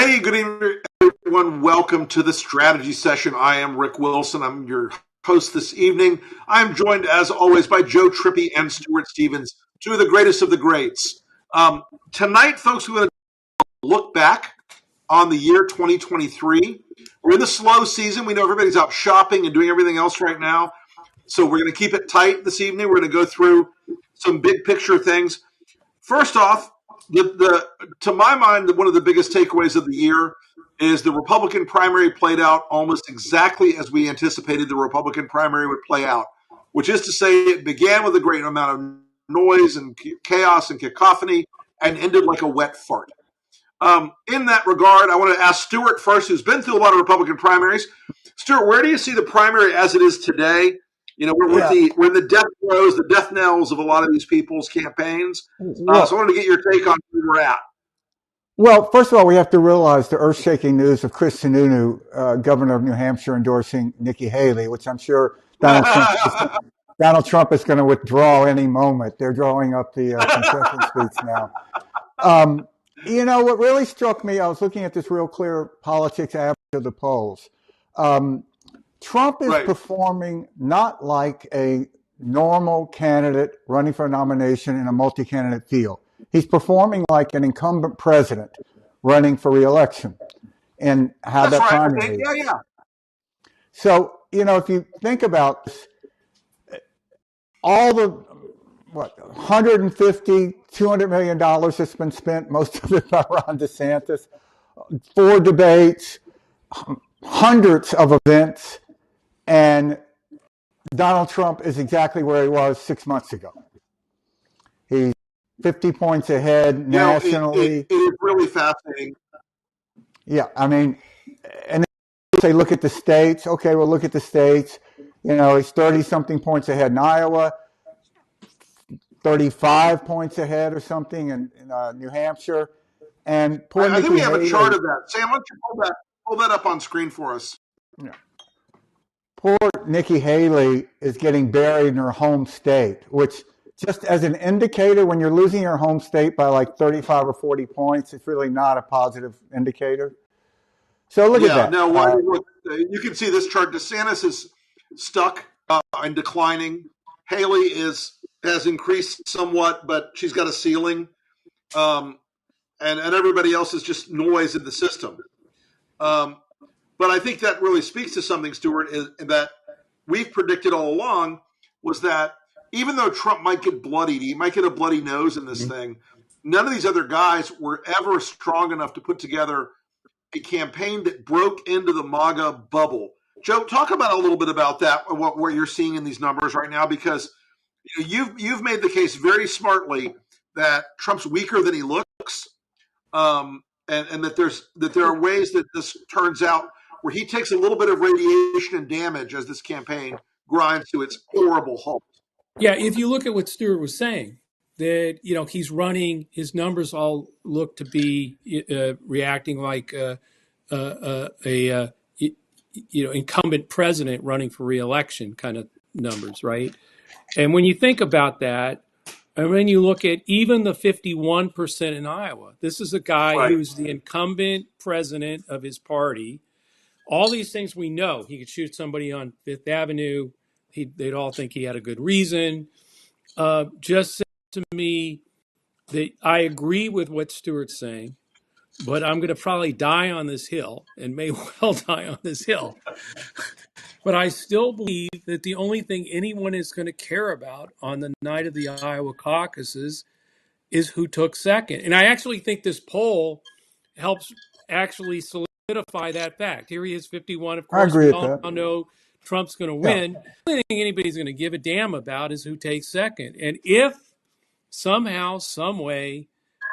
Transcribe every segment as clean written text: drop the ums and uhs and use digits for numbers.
Hey, good evening, everyone. Welcome to the strategy session. I am Rick Wilson. I'm your host this evening. I'm joined, as always, by Joe Trippi and Stuart Stevens, two of the greatest of the greats. Tonight, folks, we're going to look back on the year 2023. We're in the slow season. We know everybody's out shopping and doing everything else right now. So we're going to keep it tight this evening. We're going to go through some big picture things. First off, to my mind, one of the biggest takeaways of the year is the Republican primary played out almost exactly as we anticipated the Republican primary would play out, which is to say it began with a great amount of noise and chaos and cacophony and ended like a wet fart. In that regard, I want to ask Stuart first, who's been through a lot of Republican primaries. Stuart, where do you see the primary as it is today? You know, we're in the death throes, the death knells of a lot of these people's campaigns. So I wanted to get your take on where we're at. Well, first of all, we have to realize the earth-shaking news of Chris Sununu, governor of New Hampshire, endorsing Nikki Haley, which I'm sure Donald Trump is going to withdraw any moment. They're drawing up the concession speech now. What really struck me, I was looking at this Real Clear Politics average of the polls. Trump is performing not like a normal candidate running for a nomination in a multi-candidate field. He's performing like an incumbent president running for re-election and how that primary. Yeah. So, if you think about this, all the 150, $200 million that's been spent, most of it by Ron DeSantis, 4 debates, hundreds of events, and Donald Trump is exactly where he was 6 months ago. He's 50 points ahead nationally. It is really fascinating. Yeah, I mean, and then say, look at the states. Okay, well, look at the states. He's 30-something points ahead in Iowa, 35 points ahead or something in New Hampshire. And I think we have a chart of that. Sam, why don't you pull that up on screen for us? Yeah. Poor Nikki Haley is getting buried in her home state, which just as an indicator, when you're losing your home state by like 35 or 40 points, it's really not a positive indicator. So look at that. No, you can see this chart. DeSantis is stuck and declining. Haley has increased somewhat, but she's got a ceiling. And everybody else is just noise in the system. But I think that really speaks to something, Stuart, is that we've predicted all along was that even though Trump might get bloodied, he might get a bloody nose in this thing, none of these other guys were ever strong enough to put together a campaign that broke into the MAGA bubble. Joe, talk about a little bit about that, what you're seeing in these numbers right now, because you've made the case very smartly that Trump's weaker than he looks, and that there are ways that this turns out where he takes a little bit of radiation and damage as this campaign grinds to its horrible halt. Yeah, if you look at what Stuart was saying, that he's running, his numbers all look to be reacting like incumbent president running for re-election kind of numbers, right? And when you think about that, and when you look at even the 51% in Iowa, this is a guy who's the incumbent president of his party. All these things we know. He could shoot somebody on Fifth Avenue. They'd all think he had a good reason. Just said to me that I agree with what Stuart's saying, but I'm going to probably die on this hill and may well die on this hill. But I still believe that the only thing anyone is going to care about on the night of the Iowa caucuses is who took second. And I actually think this poll helps actually solidify that fact. Here he is, 51. Of course, we all know Trump's going to win. Yeah. The only thing anybody's going to give a damn about is who takes second. And if somehow, some way,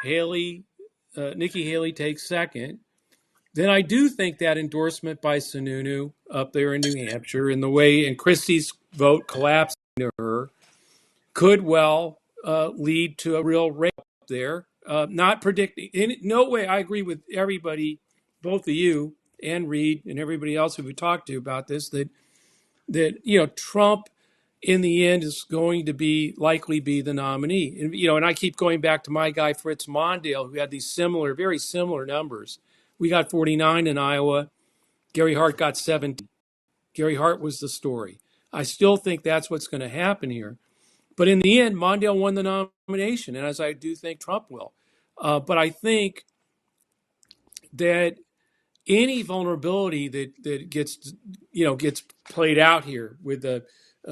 Nikki Haley takes second, then I do think that endorsement by Sununu up there in New Hampshire and Christie's vote collapsing to her could well lead to a real race up there. Not predicting, in no way, I agree with everybody, both of you and Reed and everybody else who we talked to about this, that Trump in the end is going to likely be the nominee. And I keep going back to my guy Fritz Mondale, who had these very similar numbers We got 49 in Iowa. Gary Hart got 70. Gary Hart was the story. I still think that's what's going to happen here. But in the end, Mondale won the nomination, and as I do think Trump will. But I think that any vulnerability that gets played out here with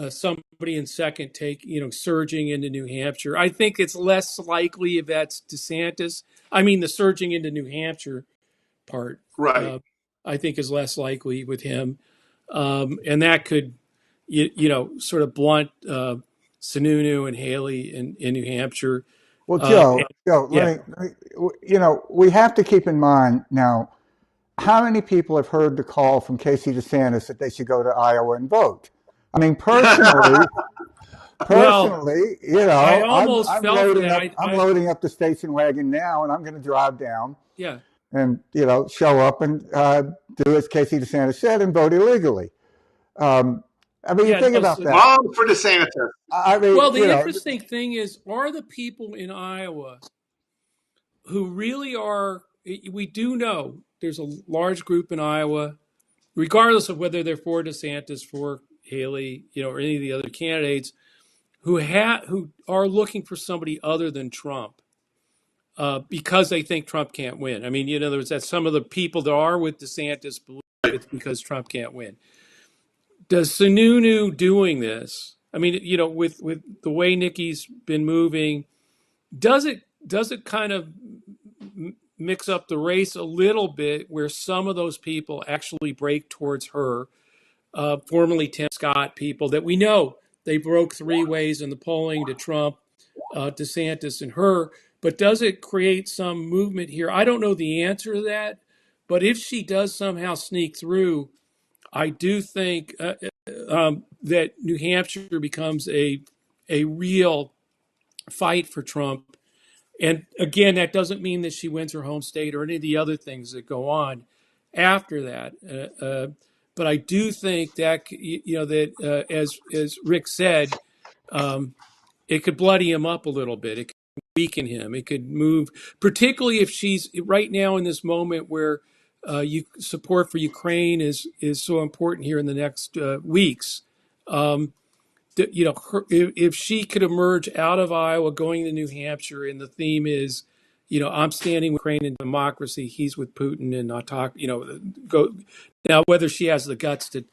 somebody in second take, surging into New Hampshire, I think it's less likely if that's DeSantis. I mean, the surging into New Hampshire part, Right. I think is less likely with him, and that could, sort of blunt Sununu and Haley in New Hampshire. Well, Uh, Joe, yeah, we have to keep in mind now, how many people have heard the call from Casey DeSantis that they should go to Iowa and vote? I mean, well, I almost I'm fell for loading that. up. I'm loading up the station wagon now, and I'm going to drive down Yeah. and show up and do as Casey DeSantis said and vote illegally. I mean, you Yeah, think no, about that. Wrong for DeSantis. I mean, well, the interesting thing is, are the people in Iowa who really are, we do know there's a large group in Iowa, regardless of whether they're for DeSantis, for Haley, or any of the other candidates, who are looking for somebody other than Trump, because they think Trump can't win. I mean, in other words, that some of the people that are with DeSantis believe it's because Trump can't win. Does Sununu doing this? I mean, with the way Nikki's been moving, does it kind of mix up the race a little bit, where some of those people actually break towards her, formerly Tim Scott people that we know they broke three ways in the polling to Trump, DeSantis, and her. But does it create some movement here? I don't know the answer to that, but if she does somehow sneak through, I do think that New Hampshire becomes a real fight for Trump. And again, that doesn't mean that she wins her home state or any of the other things that go on after that. But I do think that that as Rick said, it could bloody him up a little bit. It could weaken him. It could move, particularly if she's right now in this moment where support for Ukraine is so important here in the next weeks. If she could emerge out of Iowa, going to New Hampshire, and the theme is, I'm standing with Ukraine and democracy. He's with Putin, and not talk. Go now. Whether she has the guts to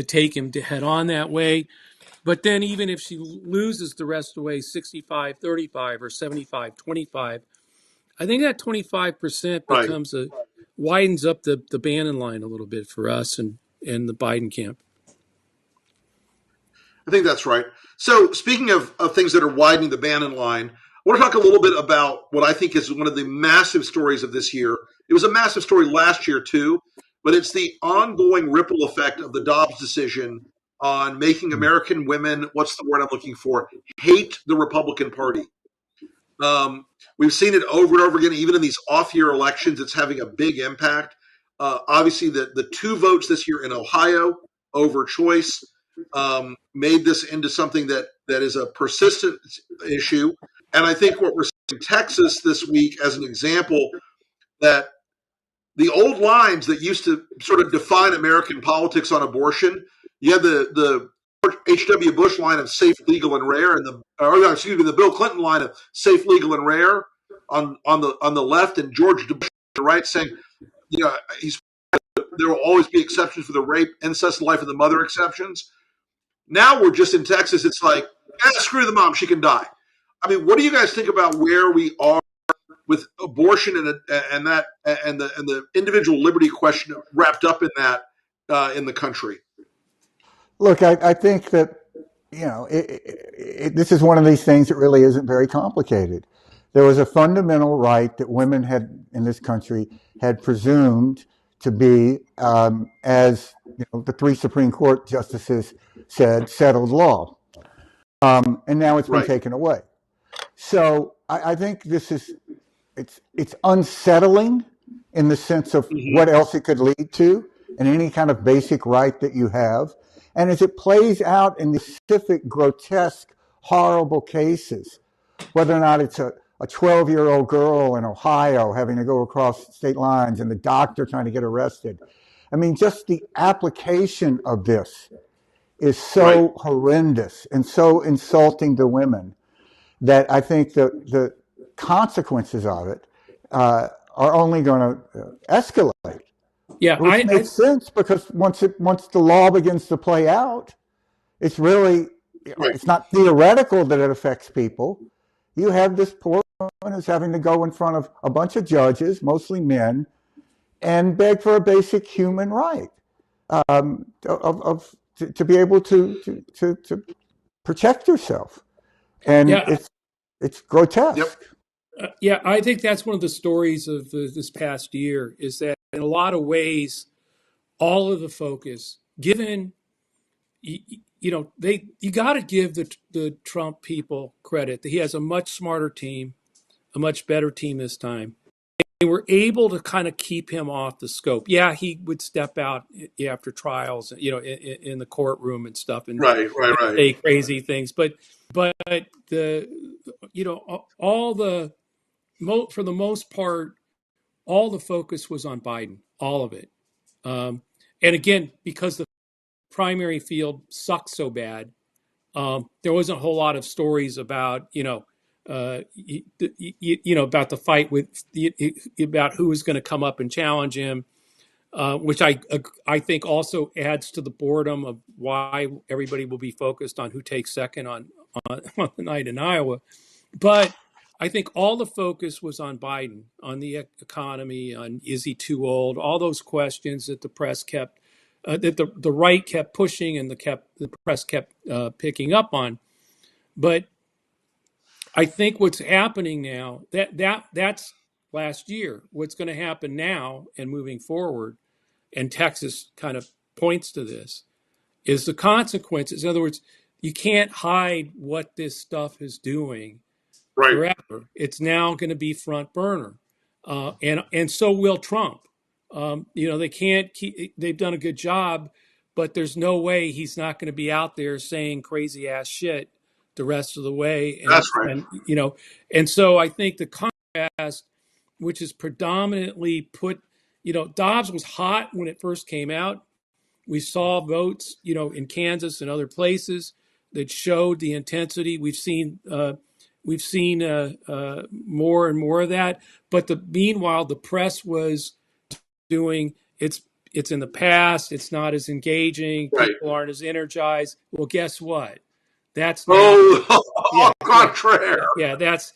take him to head on that way, but then even if she loses the rest of the way, 65-35 or 75-25, I think that 25% Right. widens up the Bannon line a little bit for us and the Biden camp. I think that's right. So, speaking of things that are widening the Bannon line, I want to talk a little bit about what I think is one of the massive stories of this year. It was a massive story last year, too, but it's the ongoing ripple effect of the Dobbs decision on making American women, what's the word I'm looking for, hate the Republican Party. We've seen it over and over again, even in these off-year elections. It's having a big impact. Obviously, the two votes this year in Ohio over choice made this into something that is a persistent issue. And I think what we're seeing in Texas this week as an example, that the old lines that used to sort of define American politics on abortion, you had the H.W. Bush line of safe, legal, and rare, and the Bill Clinton line of safe, legal, and rare on the left, and George W. Bush on the right, saying, there will always be exceptions for the rape, incest, life of the mother exceptions. Now we're just in Texas. It's like, screw the mom, she can die. I mean, what do you guys think about where we are with abortion and the individual liberty question wrapped up in that in the country? Look, I think that this is one of these things that really isn't very complicated. There was a fundamental right that women had in this country had presumed to be, as the three Supreme Court justices said, settled law, and now it's been Right. taken away. So I think it's unsettling in the sense of what else it could lead to, and any kind of basic right that you have. And as it plays out in the specific, grotesque, horrible cases, whether or not it's a a 12-year-old girl in Ohio having to go across state lines and the doctor trying to get arrested. I mean, just the application of this is so horrendous and so insulting to women that I think the consequences of it are only going to escalate. Yeah, Which makes sense because once the law begins to play out, it's really it's not theoretical that it affects people. You have this poor woman who's having to go in front of a bunch of judges, mostly men, and beg for a basic human right to be able to protect yourself, and yeah, it's grotesque. yeah. I think that's one of the stories of this past year is that in a lot of ways, all of the focus, given you got to give the Trump people credit that he has a much smarter team, a much better team this time. They were able to kind of keep him off the scope. Yeah, he would step out after trials, in the courtroom and stuff, and say crazy things. But the all the for the most part, all the focus was on Biden, all of it. And again, because the primary field sucks so bad, there wasn't a whole lot of stories about about the fight about who was going to come up and challenge him, which I think also adds to the boredom of why everybody will be focused on who takes second on the night in Iowa. But I think all the focus was on Biden, on the economy, on is he too old, all those questions that the press kept, that the right kept pushing and the press kept picking up on. But I think what's happening now that's last year. What's going to happen now and moving forward, and Texas kind of points to this, is the consequences. In other words, you can't hide what this stuff is doing forever. It's now going to be front burner, and so will Trump. They can't keep. They've done a good job, but there's no way he's not going to be out there saying crazy ass shit the rest of the way. And so I think the contrast, which is predominantly Dobbs was hot when it first came out. We saw votes, in Kansas and other places that showed the intensity. We've seen more and more of that. But meanwhile, the press was doing it's in the past. It's not as engaging. People aren't as energized. Well, guess what? That's now contraire. Yeah, that's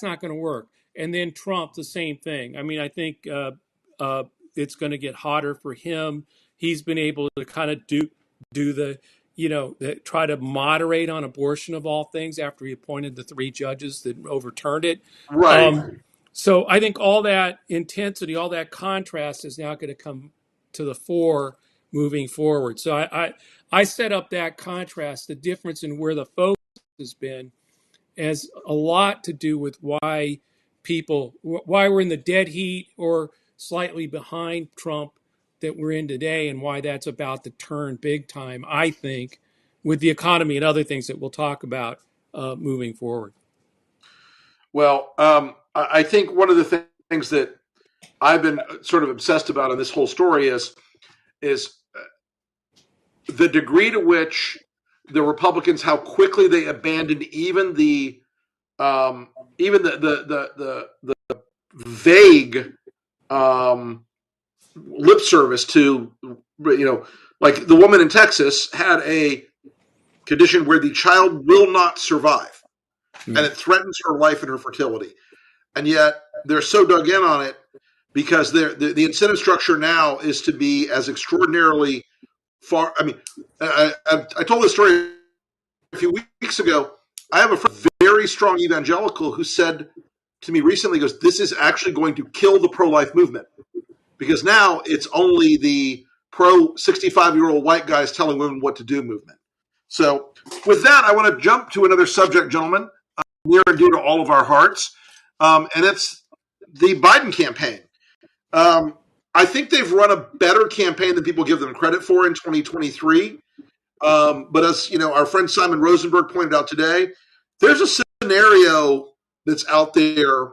not going to work. And then Trump, the same thing. I mean, I think it's going to get hotter for him. He's been able to kind of do try to moderate on abortion of all things after he appointed the 3 judges that overturned it. So I think all that intensity, all that contrast is now going to come to the fore moving forward. So I set up that contrast, the difference in where the focus has been, has a lot to do with why we're in the dead heat or slightly behind Trump that we're in today, and why that's about to turn big time, I think, with the economy and other things that we'll talk about moving forward. Well, I think one of the things that I've been sort of obsessed about in this whole story is the degree to which the Republicans, how quickly they abandoned even the vague lip service to, like the woman in Texas had a condition where the child will not survive, and it threatens her life and her fertility. And yet they're so dug in on it because the incentive structure now is to be as extraordinarily far. I mean, I told this story a few weeks ago. I have a very strong evangelical who said to me recently, goes, "This is actually going to kill the pro-life movement because now it's only the pro 65-year-old white guys telling women what to do movement." So with that, I want to jump to another subject, gentlemen, near and dear to all of our hearts, and it's the Biden campaign. I think they've run a better campaign than people give them credit for in 2023. But as our friend Simon Rosenberg pointed out today, there's a scenario that's out there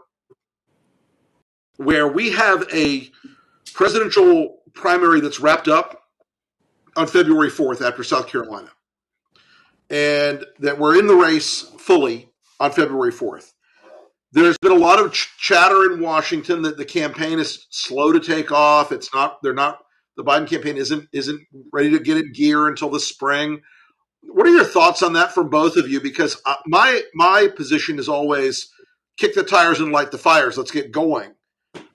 where we have a presidential primary that's wrapped up on February 4th after South Carolina, and that we're in the race fully on February 4th. There's been a lot of chatter in Washington that the campaign is slow to take off. It's not. They're not. The Biden campaign isn't ready to get in gear until the spring. What are your thoughts on that from both of you? Because my position is always kick the tires and light the fires. Let's get going.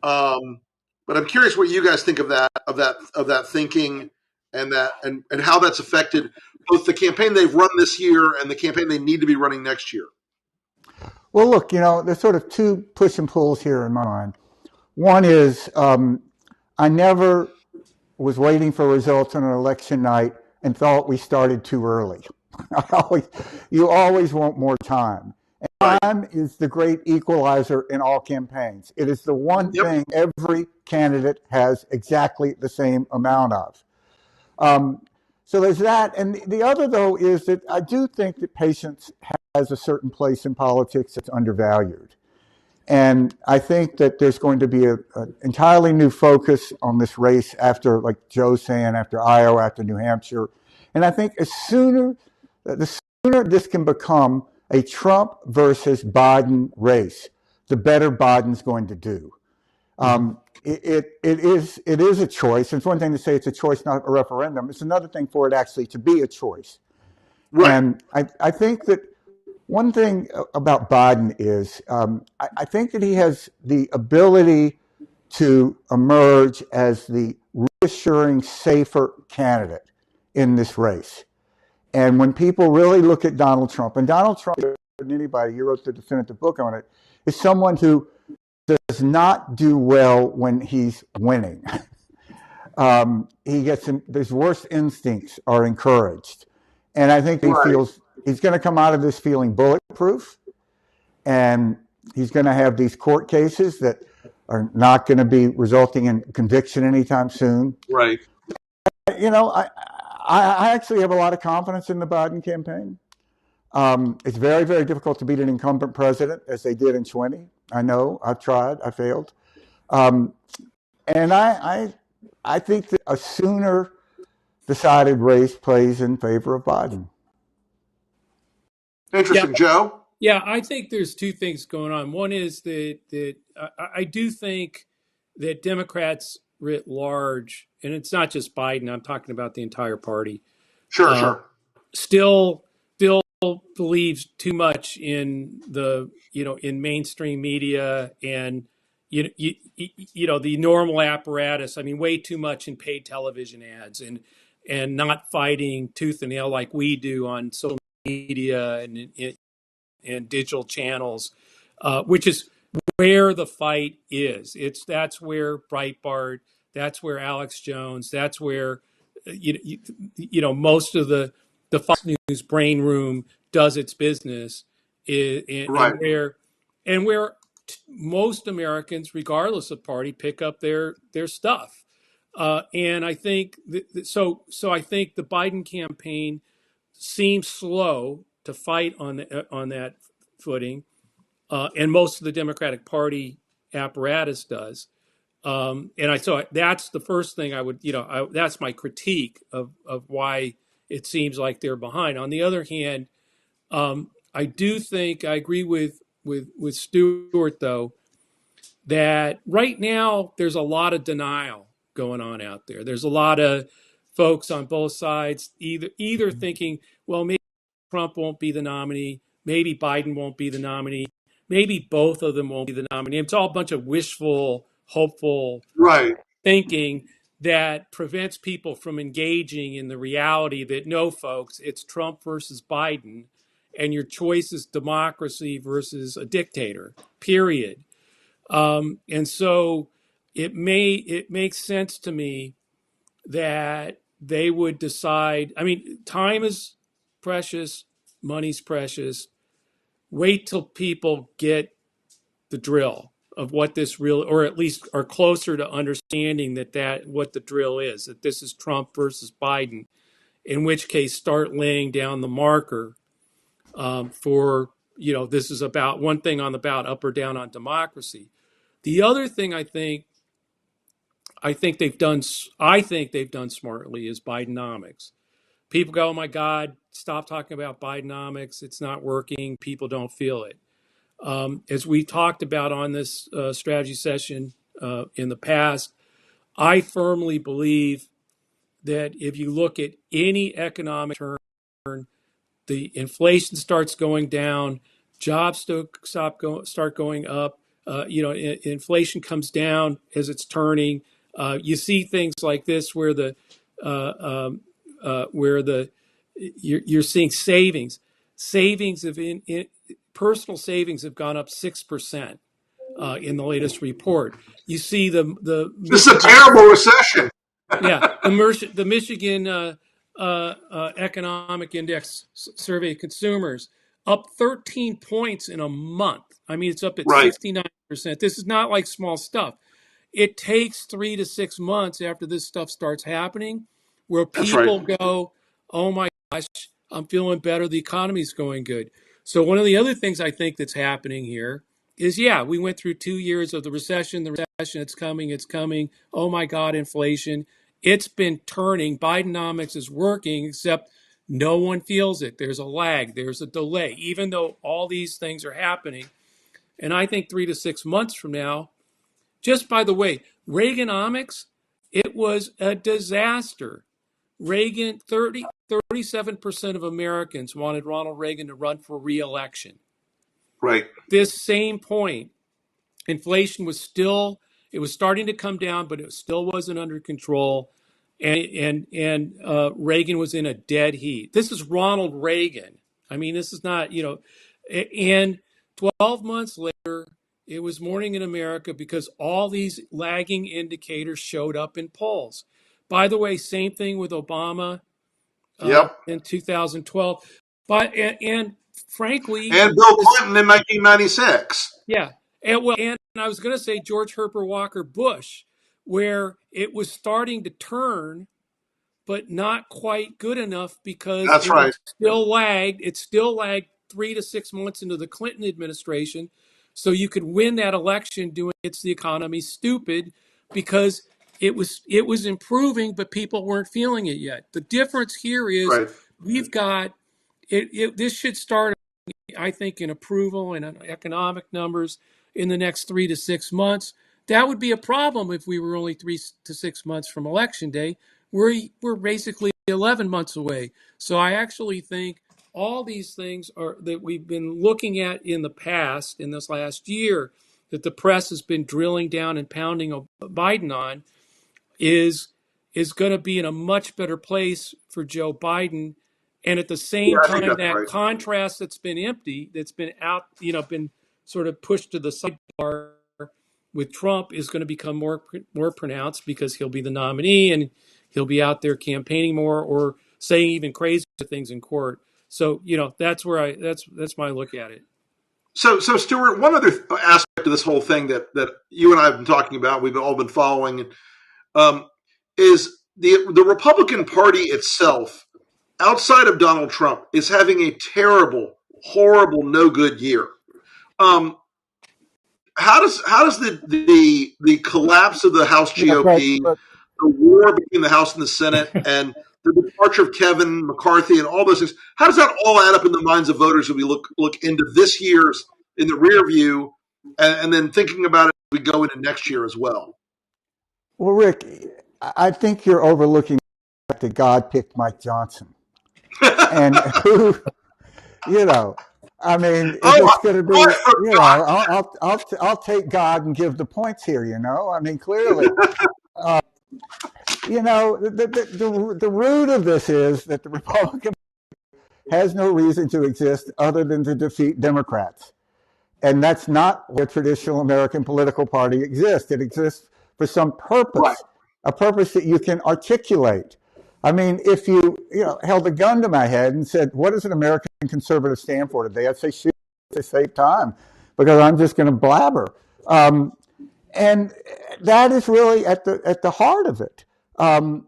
But I'm curious what you guys think of that thinking and how that's affected both the campaign they've run this year and the campaign they need to be running next year. Well, look, there's sort of two push and pulls here in my mind. One is I never was waiting for results on an election night and thought we started too early. You always want more time. And time is the great equalizer in all campaigns. It is the one thing every candidate has exactly the same amount of. So there's that. And the other, though, is that I do think that patience has a certain place in politics that's undervalued. And I think that there's going to be an entirely new focus on this race after, like Joe's saying, after Iowa, after New Hampshire. And I think the sooner this can become a Trump versus Biden race, the better Biden's going to do. It is a choice. It's one thing to say it's a choice, not a referendum. It's another thing for it actually to be a choice. Right. And I think that one thing about Biden is I think that he has the ability to emerge as the reassuring, safer candidate in this race. And when people really look at Donald Trump, and Donald Trump, than anybody, you wrote the definitive book on it, is someone who does not do well when he's winning. He gets his worst instincts are encouraged. And I think he feels he's going to come out of this feeling bulletproof, and he's going to have these court cases that are not going to be resulting in conviction anytime soon. Right. I actually have a lot of confidence in the Biden campaign. It's very, very difficult to beat an incumbent president, as they did in 20. I know. I've tried. I failed. And I think that a sooner decided race plays in favor of Biden. Interesting, Joe. Yeah, I think there's two things going on. One is that I do think that Democrats writ large, and it's not just Biden, I'm talking about the entire party. Sure. Still believes too much in in mainstream media and the normal apparatus. I mean, way too much in paid television ads and not fighting tooth and nail like we do on social media and digital channels, which is where the fight is. That's where Breitbart, that's where Alex Jones, that's where most of the Fox News brain room does its business, and where most Americans, regardless of party, pick up their stuff. And I think so. I think the Biden campaign seems slow to fight on that footing, and most of the Democratic Party apparatus does. So that's the first thing I would, that's my critique of why it seems like they're behind. On the other hand, I do think I agree with Stuart, though, that right now there's a lot of denial going on out there. There's a lot of folks on both sides either thinking, well, maybe Trump won't be the nominee, maybe Biden won't be the nominee, maybe both of them won't be the nominee. It's all a bunch of wishful, hopeful thinking that prevents people from engaging in the reality that, no, folks, it's Trump versus Biden, and your choice is democracy versus a dictator, period. And so it makes sense to me that they would decide. I mean, time is precious, money's precious. Wait till people get the drill of what this real, or at least are closer to understanding that what the drill is, that this is Trump versus Biden, in which case start laying down the marker for this is about one thing on the ballot, up or down on democracy. The other thing I think they've done smartly is Bidenomics. People go, oh my God, stop talking about Bidenomics. It's not working. People don't feel it. As we talked about on this strategy session in the past, I firmly believe that if you look at any economic turn, the inflation starts going down, jobs start going up. Inflation comes down as it's turning. You see things like this where you're seeing savings of personal savings have gone up 6% in the latest report. You see the This is a Michigan, terrible recession. yeah, the Michigan Economic Index survey of consumers up 13 points in a month. I mean, it's up at Right. 69%. This is not like small stuff. It takes 3 to 6 months after this stuff starts happening where That's right. people go, oh my gosh, I'm feeling better. The economy's going good. So one of the other things I think that's happening here is, yeah, we went through 2 years of the recession, it's coming. Oh my God, inflation. It's been turning. Bidenomics is working, except no one feels it. There's a lag, there's a delay, even though all these things are happening. And I think 3 to 6 months from now, just by the way, Reaganomics, it was a disaster. 37% of Americans wanted Ronald Reagan to run for re-election. Right. This same point, inflation was starting to come down, but it still wasn't under control. And Reagan was in a dead heat. This is Ronald Reagan. I mean, this is not, and 12 months later, it was morning in America because all these lagging indicators showed up in polls. By the way, same thing with Obama Yep. in 2012. And frankly, And Bill Clinton in 1996. yeah. And I was going to say George Herbert Walker Bush, where it was starting to turn, but not quite good enough because That's right. It still lagged 3 to 6 months into the Clinton administration. So you could win that election doing it's the economy stupid because it was improving, but people weren't feeling it yet. The difference here is Right. we've got this should start, I think, in approval and economic numbers in the next 3 to 6 months. That would be a problem if we were only 3 to 6 months from election day. We're basically 11 months away. So I actually think all these things are that we've been looking at in the past, in this last year, that the press has been drilling down and pounding Biden on, is going to be in a much better place for Joe Biden. And at the Yeah, same I think time, that's that right. contrast that's been empty, that's been out, been sort of pushed to the sidebar with Trump is going to become more pronounced because he'll be the nominee and he'll be out there campaigning more or saying even crazier things in court. So that's where that's my look at it. So Stuart, one other aspect of this whole thing that you and I have been talking about, we've all been following, um, is the Republican Party itself, outside of Donald Trump, is having a terrible, horrible, no good year. Um, how does the collapse of the House Yeah, GOP, the war between the House and the Senate, and the departure of Kevin McCarthy and all those things, how does that all add up in the minds of voters as we look into this year's in the rear view, and then thinking about it as we go into next year as well? well, Rick, I think you're overlooking the fact that God picked Mike Johnson, and who, you know, I mean, if Oh, it's going to I be, forgot. I'll take God and give the points here. I mean, clearly, the root of this is that the Republican has no reason to exist other than to defeat Democrats. And that's not where traditional American political party exists. It exists for some Right, purpose, a purpose that you can articulate. I mean, if you held a gun to my head and said, "What does an American conservative stand for today?" I'd say, "Shoot, to save time," because I'm just going to blabber. Um, and that is really at the heart of it. And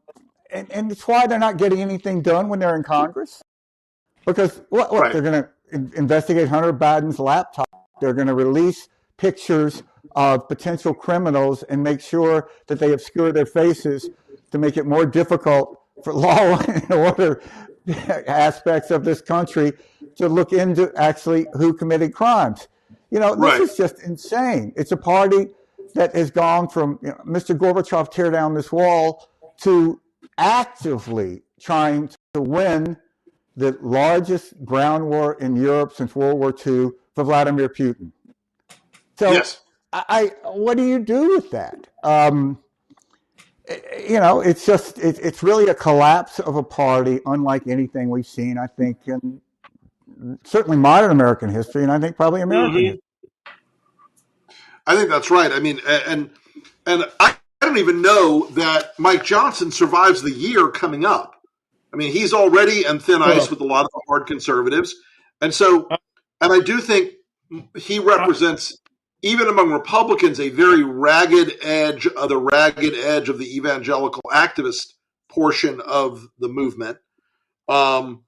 it's why they're not getting anything done when they're in Congress. Because look, right. they're going to investigate Hunter Biden's laptop. They're going to release pictures of potential criminals and make sure that they obscure their faces to make it more difficult for law and order aspects of this country to look into actually who committed crimes. This is just insane. It's a party that has gone from Mr. Gorbachev tear down this wall to actively trying to win the largest ground war in Europe since World War II for Vladimir Putin. So, yes. What do you do with that? It's really a collapse of a party unlike anything we've seen, I think, in certainly modern American history, and I think probably American history. I think that's right. I mean, and I don't even know that Mike Johnson survives the year coming up. I mean, he's already on thin ice with a lot of the hard conservatives. And so, and I do think he represents, even among Republicans, a very ragged edge of the evangelical activist portion of the movement. And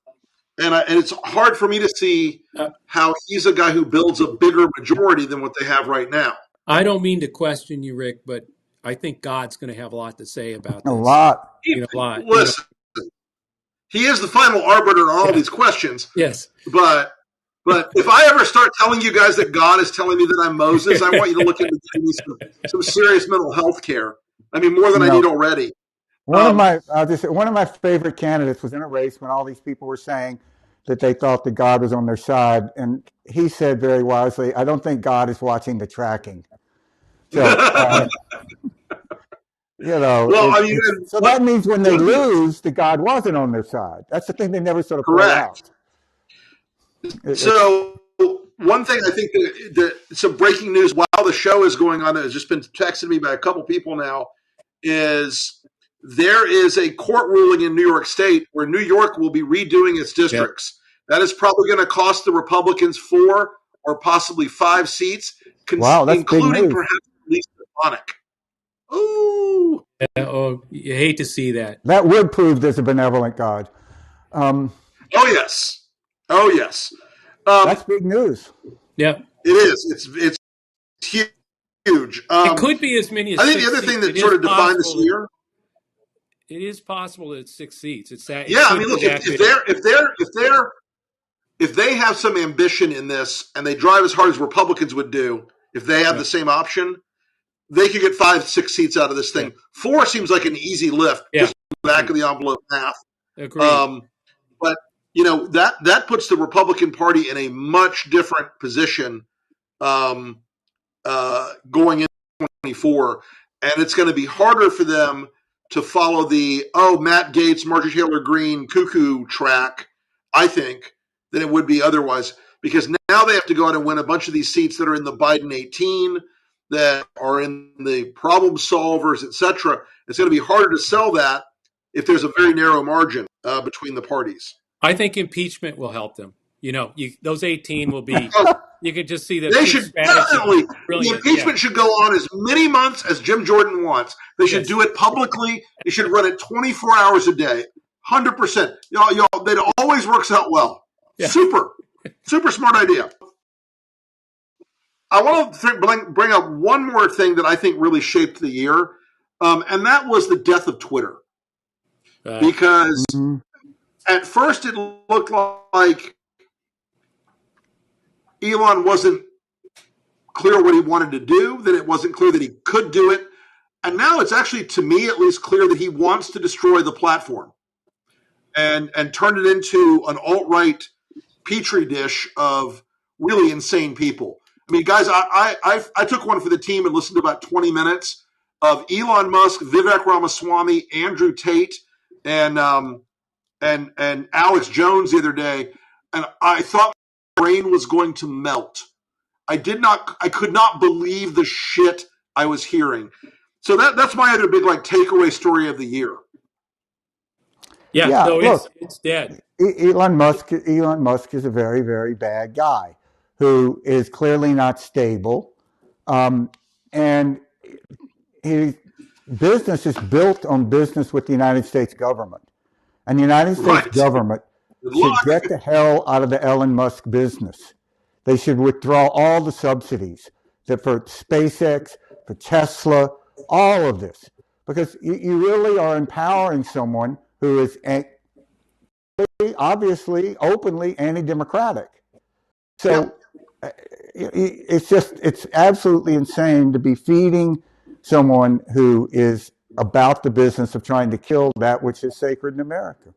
it's hard for me to see how he's a guy who builds a bigger majority than what they have right now. I don't mean to question you, Rick, but I think God's going to have a lot to say about this. A lot. Listen, he is the final arbiter on all these questions. Yes. But if I ever start telling you guys that God is telling me that I'm Moses, I want you to look into some serious mental health care. I mean, more than I need already. One of my favorite candidates was in a race when all these people were saying that they thought that God was on their side, and he said very wisely, "I don't think God is watching the tracking." So, so that means when they lose, that God wasn't on their side. That's the thing they never sort of play out. So one thing I think that some breaking news while the show is going on that has just been texted me by a couple people now is there is a court ruling in New York State where New York will be redoing its districts. That is probably going to cost the Republicans 4 or possibly 5 seats, including perhaps at least Stefanik. Ooh. You hate to see that. That would prove there's a benevolent God. Oh, yes. That's big news. Yeah. It is. It's huge. It could be as many as I think the other thing that sort of defined this year. It is possible that it's 6 seats. It's that. Yeah, I mean, look, if they have some ambition in this and they drive as hard as Republicans would do, if they have the same option, they could get 5-6 seats out of this thing. 4 seems like an easy lift, just back of the envelope math. Agreed. But that puts the Republican Party in a much different position going into 2024, and it's going to be harder for them to follow the Matt Gaetz, Marjorie Taylor Greene cuckoo track, I think, than it would be otherwise, because now they have to go out and win a bunch of these seats that are in the Biden 18, that are in the problem solvers, etc. It's going to be harder to sell that if there's a very narrow margin between the parties. I think impeachment will help them. Those 18 will be. You could just see that. They should definitely. The impeachment should go on as many months as Jim Jordan wants. They should do it publicly. They should run it 24 hours a day, 100%. Y'all, that always works out well. Yeah. Super smart idea. I want to bring up one more thing that I think really shaped the year, and that was the death of Twitter. Because at first it looked like Elon wasn't clear what he wanted to do, that it wasn't clear that he could do it. And now it's actually, to me at least, clear that he wants to destroy the platform and turn it into an alt-right petri dish of really insane people. I mean, guys, I took one for the team and listened to about 20 minutes of Elon Musk, Vivek Ramaswamy, Andrew Tate, and Alex Jones the other day, and I thought my brain was going to melt. I could not believe the shit I was hearing. So that's my other big takeaway story of the year. Yeah, so look, it's dead. Elon Musk is a very, very bad guy who is clearly not stable, and his business is built on business with the United States government. And the United States government Good should luck. get the hell out of the Elon Musk business. They should withdraw all the subsidies that for SpaceX, for Tesla, all of this, because you really are empowering someone who is obviously openly anti-democratic. So it's absolutely insane to be feeding someone who is about the business of trying to kill that which is sacred in America.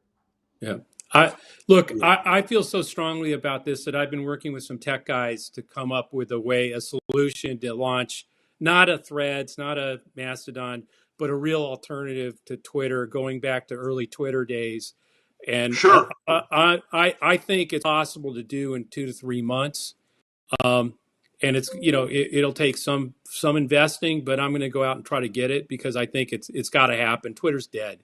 Yeah. I feel so strongly about this that I've been working with some tech guys to come up with a solution to launch not a Threads, not a Mastodon, but a real alternative to Twitter, going back to early Twitter days. And Sure. I think it's possible to do in 2 to 3 months. Um, and it'll take some investing, but I'm going to go out and try to get it because I think it's got to happen. Twitter's dead,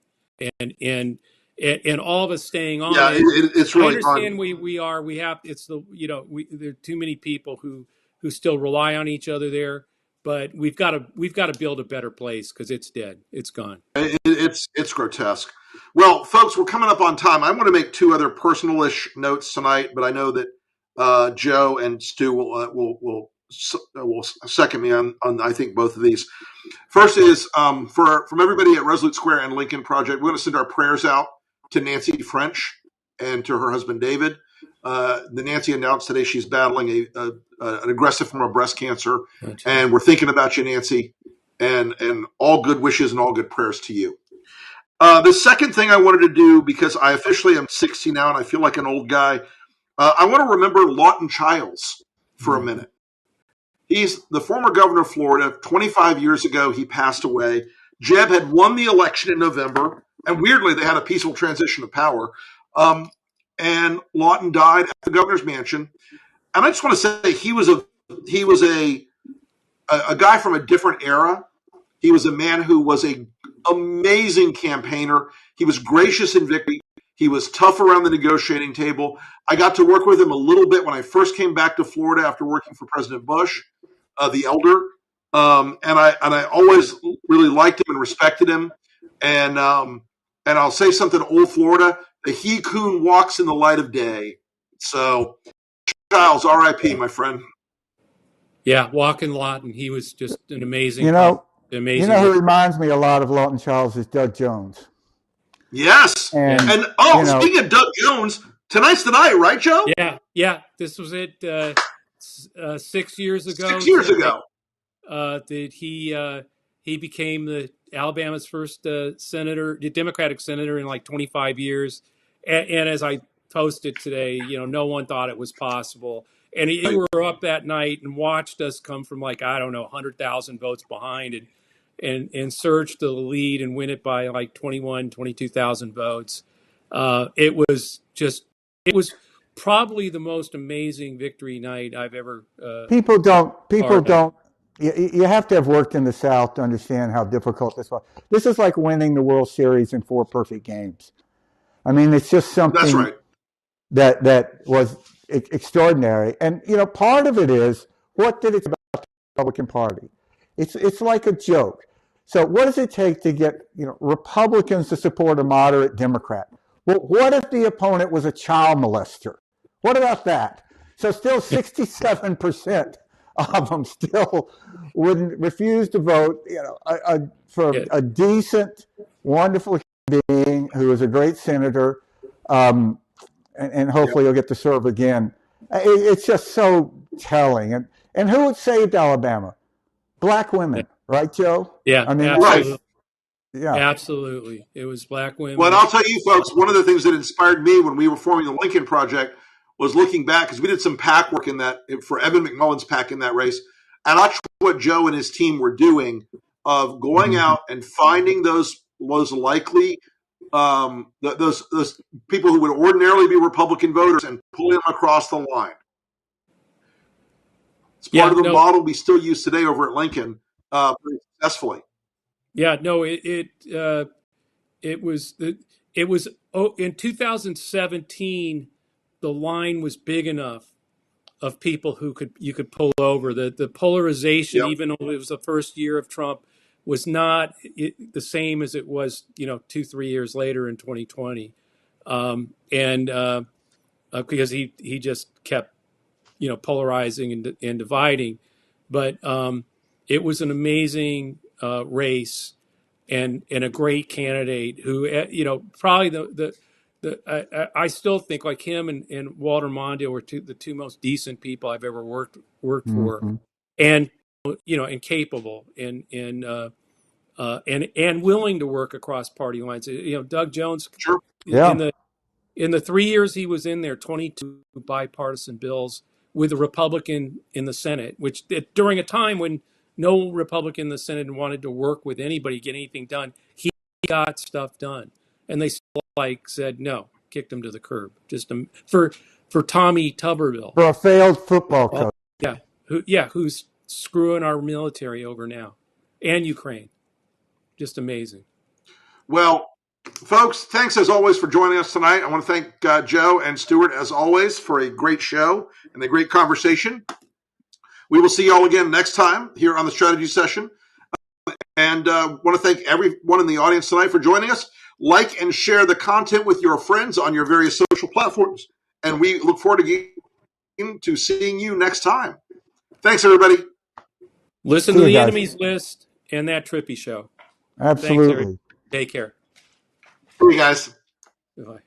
and and and all of us staying on Yeah, it. it's I really understand fun. we have it's the there are too many people who still rely on each other there, but we've got to build a better place because it's dead, it's gone. It's grotesque. Well, folks, we're coming up on time. I want to make two other personal-ish notes tonight, but I know that Joe and Stu will second me on I think both of these. First is from everybody at Resolute Square and Lincoln Project, we're going to send our prayers out to Nancy French and to her husband David. The Nancy announced today she's battling an aggressive form of breast cancer, and we're thinking about you, Nancy, and all good wishes and all good prayers to you. The second thing I wanted to do, because I officially am 60 now and I feel like an old guy, I want to remember Lawton Childs for a minute. He's the former governor of Florida. 25 years ago, he passed away. Jeb had won the election in November, and weirdly, they had a peaceful transition of power. And Lawton died at the governor's mansion. And I just want to say he was a guy from a different era. He was a man who was an amazing campaigner. He was gracious in victory. He was tough around the negotiating table. I got to work with him a little bit when I first came back to Florida after working for President Bush, the elder, and I always really liked him and respected him. And I'll say something to old Florida: the he coon walks in the light of day. So, Childs, R.I.P., my friend. Yeah, walking Lawton, he was just an amazing, You know, amazing who leader. reminds me a lot of Lawton Childs is Doug Jones. Yes. Yeah. And, And you know, speaking of Doug Jones, tonight's the night, right, Joe? Yeah. This was it. 6 years ago 6 years tonight, ago. that he became the Alabama's first senator, the Democratic senator in like 25 years. And as I posted today, no one thought it was possible. And he were up that night and watched us come from like, I don't know, 100,000 votes behind and surge to the lead and win it by like 22,000 votes. It was probably the most amazing victory night I've ever people don't, part of. you have to have worked in the South to understand how difficult this was. This is like winning the World Series in 4 perfect games. I mean, it's just That's something right. that was extraordinary. And, part of it is, what did it about the Republican Party? It's like a joke. So what does it take to get, Republicans to support a moderate Democrat? Well, what if the opponent was a child molester? What about that? So still 67% of them still wouldn't refuse to vote, for Yeah. a decent, wonderful being who is a great senator, and hopefully he'll get to serve again. It's just so telling. And who would saved Alabama? Black women, right, Joe? Yeah, I mean, Right. absolutely. yeah. Absolutely. It was black Well, and women. I'll tell you, folks, one of the things that inspired me when we were forming the Lincoln Project was looking back, because we did some PAC work in that for Evan McMullen's PAC in that race. And I watched what Joe and his team were doing of going out and finding those likely those people who would ordinarily be Republican voters and pulling them across the line. It's part Yeah, of the no, model we still use today over at Lincoln, pretty successfully. yeah, no, it was in 2017 the line was big enough of people who you could pull over. The polarization, Yep. even though it was the first year of Trump, was not the same as it was, 2-3 years later in 2020. And because he just kept polarizing and dividing. But it was an amazing race and a great candidate who probably I still think like him and Walter Mondale were the two most decent people I've ever worked for, Hmm. and and capable and willing to work across party lines. Doug Jones Sure. in Yeah. the 3 years he was in there, 22 bipartisan bills with a Republican in the Senate, which during a time when no Republican in the Senate wanted to work with anybody, get anything done, he got stuff done. And they still said no, kicked him to the curb just for Tommy Tuberville. For a failed football Oh, coach. who's screwing our military over now and Ukraine. Just amazing. Well, folks, thanks as always for joining us tonight. I want to thank Joe and Stuart, as always, for a great show and a great conversation. We will see you all again next time here on the strategy session. And want to thank everyone in the audience tonight for joining us. Like and share the content with your friends on your various social platforms. And we look forward to seeing you next time. Thanks, everybody. Listen See to you the guys. enemies list and that Trippy show. Thanks, everybody. Absolutely. Take care. See you guys. Bye.